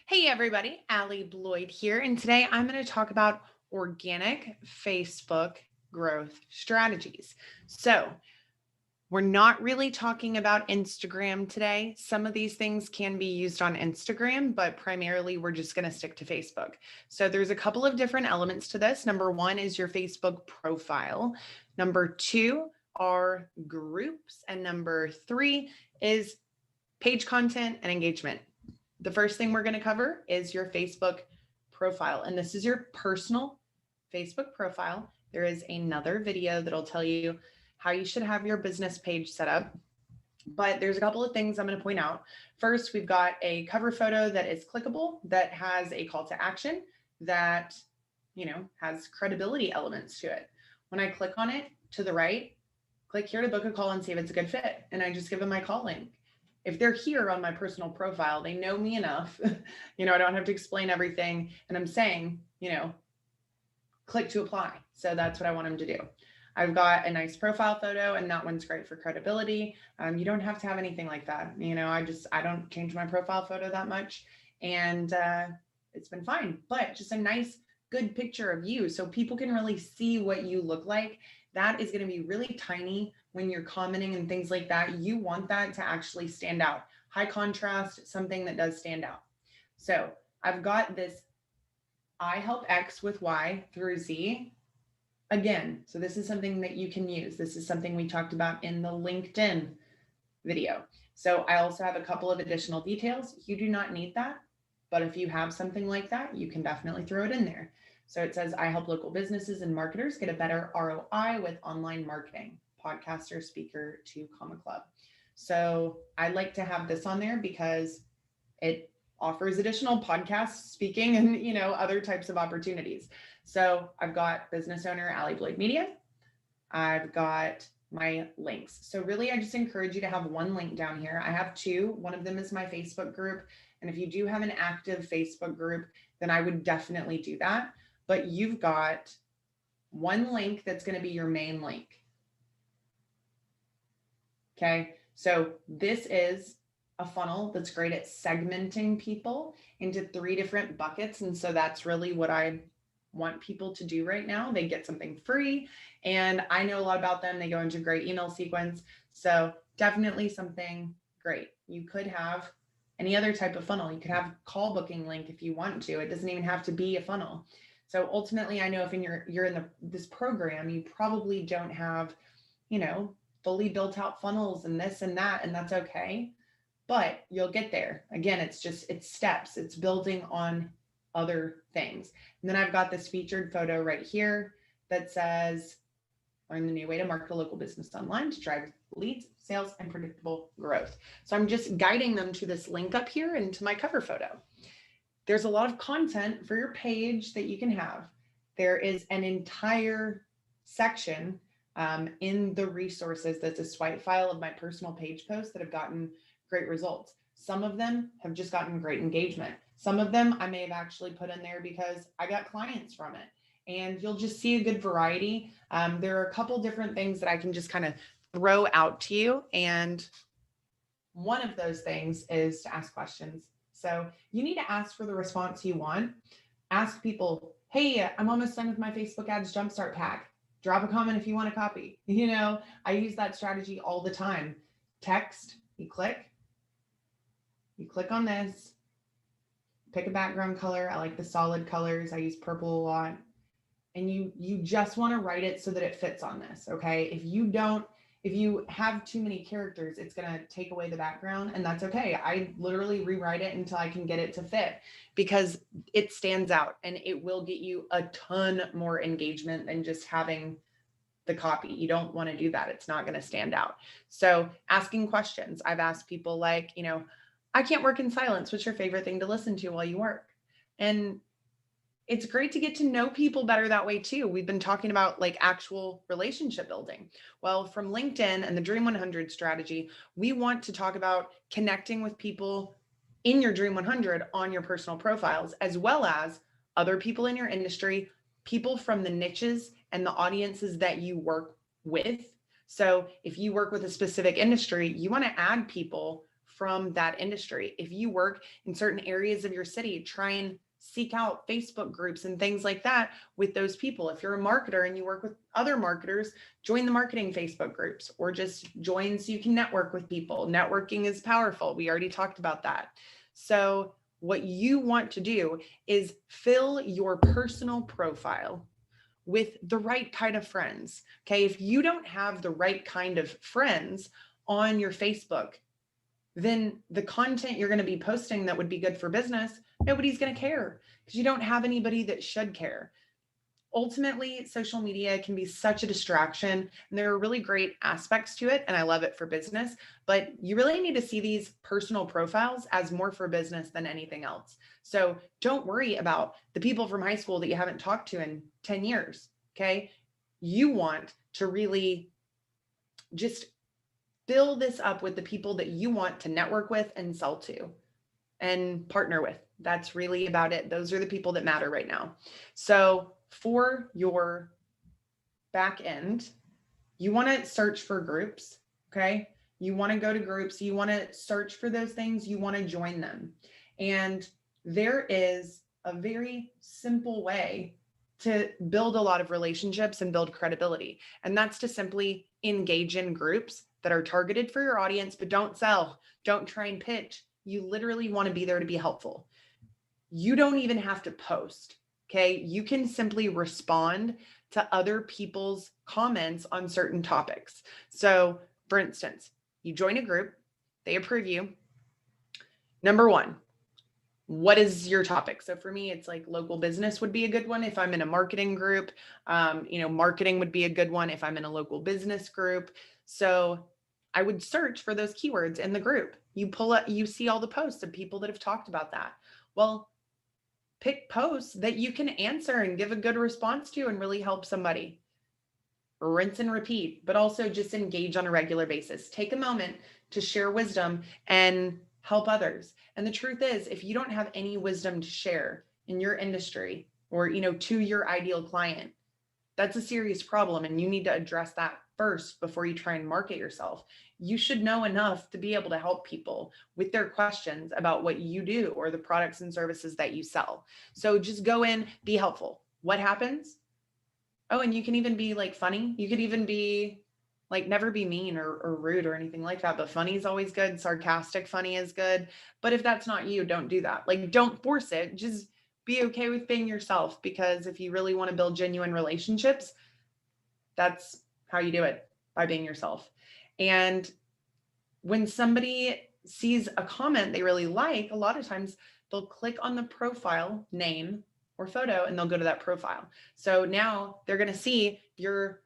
Hey everybody, Allie Bloyd here, and today I'm going to talk about organic Facebook growth strategies. So, we're not really talking about Instagram today. Some of these things can be used on Instagram, but primarily we're just going to stick to Facebook. So, there's a couple of different elements to this. Number one is your Facebook profile. Number two are groups, and number three is page content and engagement. The first thing we're going to cover is your Facebook profile. And this is your personal Facebook profile. There is another video that'll tell you how you should have your business page set up. But there's a couple of things I'm going to point out. First, we've got a cover photo that is clickable, that has a call to action, that, has credibility elements to it. When I click on it to the right, click here to book a call and see if it's a good fit. And I just give them my call link. If they're here on my personal profile, they know me enough, I don't have to explain everything. And I'm saying, click to apply. So that's what I want them to do. I've got a nice profile photo, and that one's great for credibility. You don't have to have anything like that. I don't change my profile photo that much, and it's been fine, but just a nice, good picture of you so people can really see what you look like. That is going to be really tiny when you're commenting and things like that. You want that to actually stand out. High contrast, something that does stand out. So I've got this I help X with Y through Z. Again, so this is something that you can use. This is something we talked about in the LinkedIn video. So I also have a couple of additional details. You do not need that, but if you have something like that, you can definitely throw it in there. So it says, I help local businesses and marketers get a better ROI with online marketing, podcaster, speaker to comma club. So I like to have this on there because it offers additional podcast speaking and, other types of opportunities. So I've got business owner, Allie Bloyd Media. I've got my links. So really, I just encourage you to have one link down here. I have two. One of them is my Facebook group. And if you do have an active Facebook group, then I would definitely do that. But you've got one link that's going to be your main link. Okay, so this is a funnel that's great at segmenting people into 3 different buckets. And so that's really what I want people to do right now. They get something free, and I know a lot about them. They go into a great email sequence. So definitely something great. You could have any other type of funnel. You could have a call booking link if you want to. It doesn't even have to be a funnel. So ultimately, I know if you're in this program, you probably don't have, fully built out funnels and this and that, and that's okay. But you'll get there. Again, it's steps. It's building on other things. And then I've got this featured photo right here that says, learn the new way to market a local business online to drive leads, sales, and predictable growth. So I'm just guiding them to this link up here and to my cover photo. There's a lot of content for your page that you can have. There is an entire section in the resources that's a swipe file of my personal page posts that have gotten great results. Some of them have just gotten great engagement. Some of them I may have actually put in there because I got clients from it. And you'll just see a good variety. There are a couple different things that I can just kind of throw out to you. And one of those things is to ask questions. So you need to ask for the response you want. Ask people, hey, I'm almost done with my Facebook ads jumpstart pack. Drop a comment if you want a copy. I use that strategy all the time. Text, you click on this, pick a background color. I like the solid colors. I use purple a lot. And you just want to write it so that it fits on this. Okay. If you have too many characters, it's going to take away the background, and that's okay. I literally rewrite it until I can get it to fit because it stands out, and it will get you a ton more engagement than just having the copy. You don't want to do that. It's not going to stand out. So asking questions. I've asked people like, I can't work in silence. What's your favorite thing to listen to while you work? And it's great to get to know people better that way too. We've been talking about like actual relationship building. Well, from LinkedIn and the Dream 100 strategy, we want to talk about connecting with people in your Dream 100 on your personal profiles, as well as other people in your industry, people from the niches and the audiences that you work with. So if you work with a specific industry, you want to add people from that industry. If you work in certain areas of your city, try and seek out Facebook groups and things like that with those people. If you're a marketer and you work with other marketers, join the marketing Facebook groups, or just join so you can network with people. Networking is powerful. We already talked about that. So what you want to do is fill your personal profile with the right kind of friends. Okay. If you don't have the right kind of friends on your Facebook, then the content you're going to be posting that would be good for business, nobody's going to care because you don't have anybody that should care. Ultimately, social media can be such a distraction, and there are really great aspects to it, and I love it for business, but you really need to see these personal profiles as more for business than anything else. So don't worry about the people from high school that you haven't talked to in 10 years, okay? You want to really just fill this up with the people that you want to network with and sell to and partner with. That's really about it. Those are the people that matter right now. So for your back end, you want to search for groups. Okay. You want to go to groups. You want to search for those things. You want to join them. And there is a very simple way to build a lot of relationships and build credibility. And that's to simply engage in groups that are targeted for your audience, but don't sell, don't try and pitch. You literally want to be there to be helpful. You don't even have to post. Okay. You can simply respond to other people's comments on certain topics. So for instance, you join a group, they approve you. Number one, what is your topic? So for me, it's like local business would be a good one. If I'm in a marketing group, marketing would be a good one if I'm in a local business group. So I would search for those keywords in the group. You pull up, you see all the posts of people that have talked about that. Well, pick posts that you can answer and give a good response to and really help somebody. Rinse and repeat, but also just engage on a regular basis. Take a moment to share wisdom and help others. And the truth is, if you don't have any wisdom to share in your industry or, to your ideal client, that's a serious problem. And you need to address that first before you try and market yourself. You should know enough to be able to help people with their questions about what you do or the products and services that you sell. So just go in, be helpful. What happens? Oh, and you can even be like funny. You could even be like, never be mean or rude or anything like that. But funny is always good. Sarcastic funny is good. But if that's not you, don't do that. Like, don't force it. Just be okay with being yourself, because if you really want to build genuine relationships, that's how you do it, by being yourself. And when somebody sees a comment they really like, a lot of times they'll click on the profile name or photo and they'll go to that profile. So now they're going to see your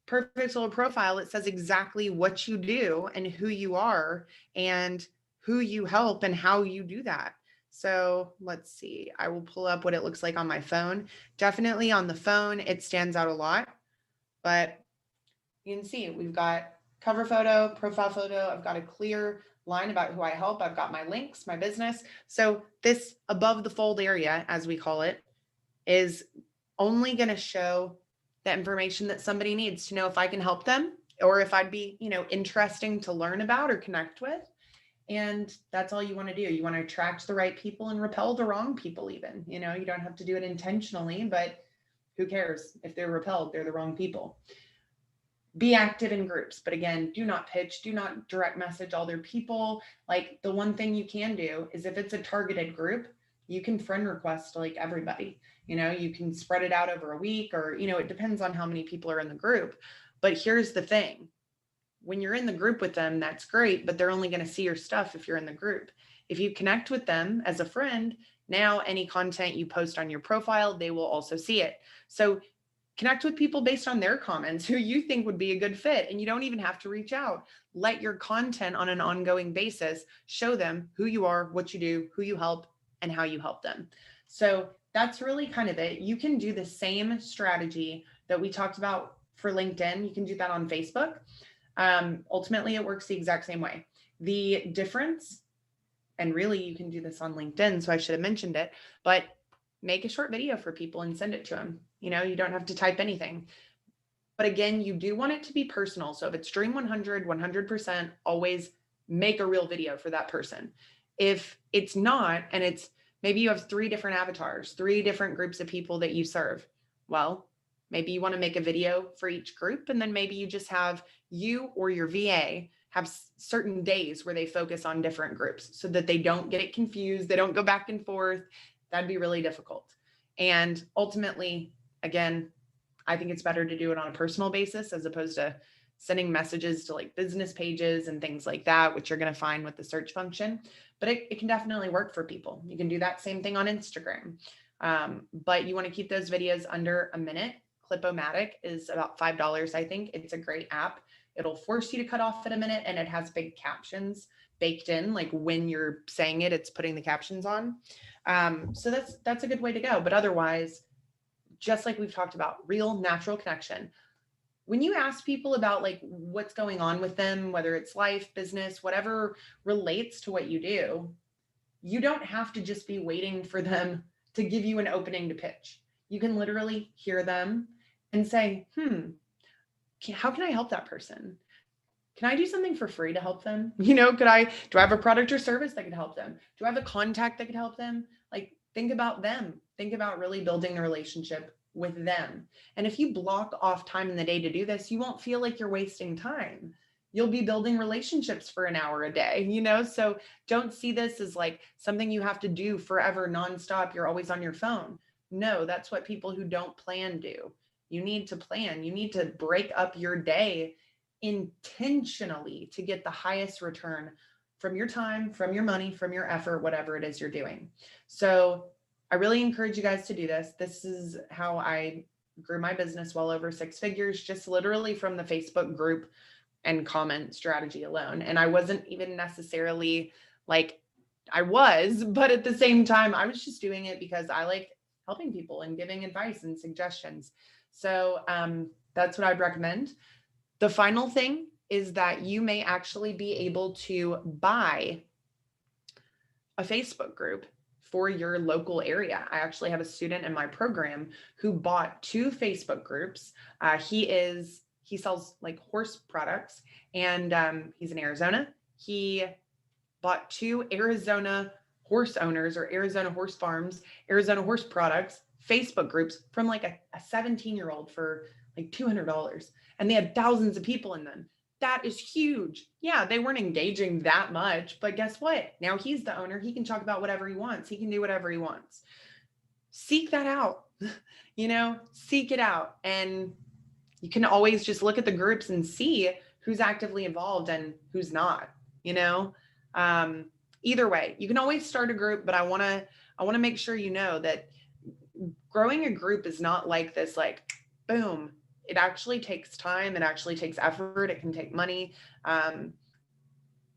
perfect little profile. It says exactly what you do and who you are and who you help and how you do that. So let's see, I will pull up what it looks like on my phone. Definitely on the phone, it stands out a lot, but you can see we've got cover photo, profile photo. I've got a clear line about who I help. I've got my links, my business. So this above the fold area, as we call it, is only going to show the information that somebody needs to know if I can help them or if I'd be, interesting to learn about or connect with. And that's all you want to do. You want to attract the right people and repel the wrong people even. You don't have to do it intentionally, but who cares? If they're repelled, they're the wrong people. Be active in groups, but again, do not pitch, do not direct message all their people. Like, the one thing you can do is, if it's a targeted group, you can friend request like everybody. You can spread it out over a week, or it depends on how many people are in the group. But here's the thing: when you're in the group with them, that's great, but they're only going to see your stuff if you're in the group. If you connect with them as a friend, now any content you post on your profile, they will also see it. So connect with people based on their comments, who you think would be a good fit. And you don't even have to reach out. Let your content on an ongoing basis show them who you are, what you do, who you help, and how you help them. So that's really kind of it. You can do the same strategy that we talked about for LinkedIn. You can do that on Facebook. Ultimately, it works the exact same way. The difference, and really you can do this on LinkedIn, so I should have mentioned it, but make a short video for people and send it to them. You don't have to type anything. But again, you do want it to be personal. So if it's Dream 100%, always make a real video for that person. If it's not, and it's maybe you have 3 different avatars, 3 different groups of people that you serve, well, maybe you want to make a video for each group, and then maybe you just have you or your VA have certain days where they focus on different groups so that they don't get it confused, they don't go back and forth. That'd be really difficult. And ultimately, again, I think it's better to do it on a personal basis as opposed to sending messages to like business pages and things like that, which you're going to find with the search function. But it can definitely work for people. You can do that same thing on Instagram. But you want to keep those videos under a minute. Clip-O-Matic is about $5, I think. It's a great app. It'll force you to cut off at a minute, and it has big captions baked in, like when you're saying it, it's putting the captions on. So that's a good way to go. But otherwise, just like we've talked about, real natural connection. When you ask people about like what's going on with them, whether it's life, business, whatever relates to what you do, you don't have to just be waiting for them to give you an opening to pitch. You can literally hear them and say, how can I help that person? Can I do something for free to help them? Do I have a product or service that could help them? Do I have a contact that could help them? Like, think about them. Think about really building a relationship with them. And if you block off time in the day to do this, you won't feel like you're wasting time. You'll be building relationships for an hour a day, so don't see this as like something you have to do forever, nonstop. You're always on your phone. No, that's what people who don't plan do. You need to plan. You need to break up your day intentionally to get the highest return from your time, from your money, from your effort, whatever it is you're doing. So I really encourage you guys to do this. This is how I grew my business well over 6 figures, just literally from the Facebook group and comment strategy alone. And I wasn't even necessarily like I was, but at the same time, I was just doing it because I like helping people and giving advice and suggestions. So that's what I'd recommend. The final thing is that you may actually be able to buy a Facebook group for your local area. I actually have a student in my program who bought 2 Facebook groups. He sells like horse products, and he's in Arizona. He bought 2 Arizona horse owners or Arizona horse farms, Arizona horse products, Facebook groups from like a 17-year-old for like $200. And they had thousands of people in them. That is huge. Yeah, they weren't engaging that much, but guess what? Now he's the owner. He can talk about whatever he wants. He can do whatever he wants. Seek that out, seek it out. And you can always just look at the groups and see who's actively involved and who's not, either way, you can always start a group, but I want to make sure that growing a group is not like this, like, boom. It actually takes time. It actually takes effort. It can take money.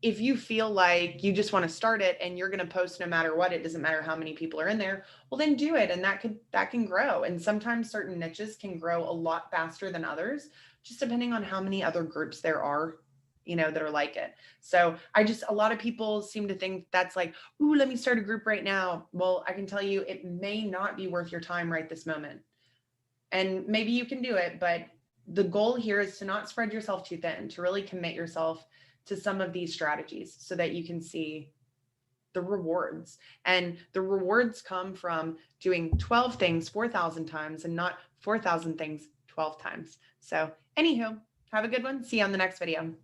If you feel like you just want to start it and you're going to post no matter what, it doesn't matter how many people are in there, well, then do it. And that can grow. And sometimes certain niches can grow a lot faster than others, just depending on how many other groups there are, that are like it. So a lot of people seem to think that's like, ooh, let me start a group right now. Well, I can tell you, it may not be worth your time right this moment. And maybe you can do it, but the goal here is to not spread yourself too thin, to really commit yourself to some of these strategies so that you can see the rewards. And the rewards come from doing 12 things 4,000 times and not 4,000 things 12 times. So anywho, have a good one. See you on the next video.